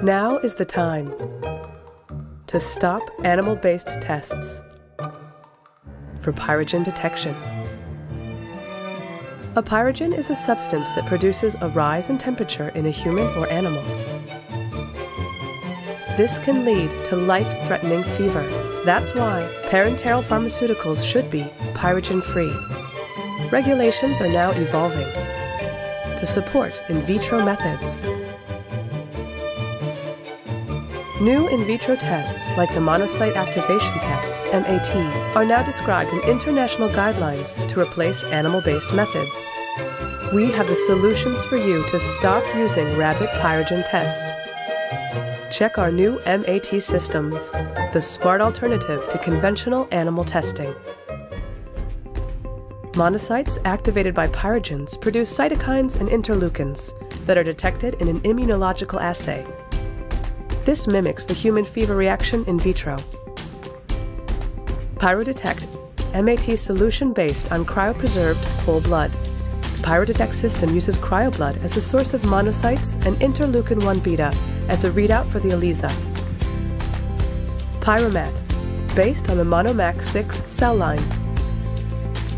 Now is the time to stop animal-based tests for pyrogen detection. A pyrogen is a substance that produces a rise in temperature in a human or animal. This can lead to life-threatening fever. That's why parenteral pharmaceuticals should be pyrogen-free. Regulations are now evolving to support in vitro methods. New in vitro tests like the monocyte activation test, MAT, are now described in international guidelines to replace animal-based methods. We have the solutions for you to stop using rabbit pyrogen test. Check our new MAT systems, the smart alternative to conventional animal testing. Monocytes activated by pyrogens produce cytokines and interleukins that are detected in an immunological assay. This mimics the human fever reaction in vitro. PyroDetect MAT solution based on cryopreserved whole blood. The PyroDetect system uses cryoblood as a source of monocytes and interleukin-1 beta as a readout for the ELISA. PyroMAT, based on the monoMAC 6 cell line.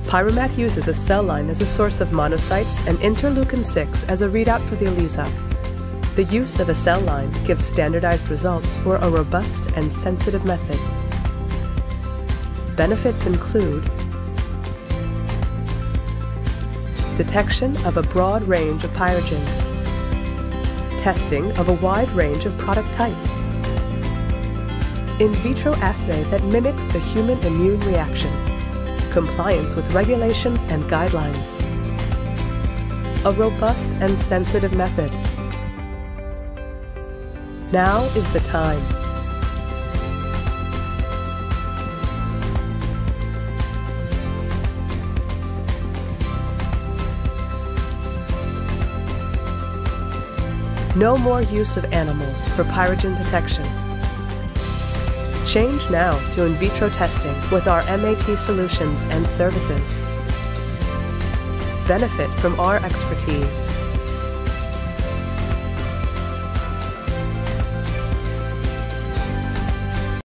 PyroMAT uses a cell line as a source of monocytes and interleukin-6 as a readout for the ELISA. The use of a cell line gives standardized results for a robust and sensitive method. Benefits include detection of a broad range of pyrogens, testing of a wide range of product types, in vitro assay that mimics the human immune reaction, compliance with regulations and guidelines, a robust and sensitive method. Now is the time. No more use of animals for pyrogen detection. Change now to in vitro testing with our MAT solutions and services. Benefit from our expertise.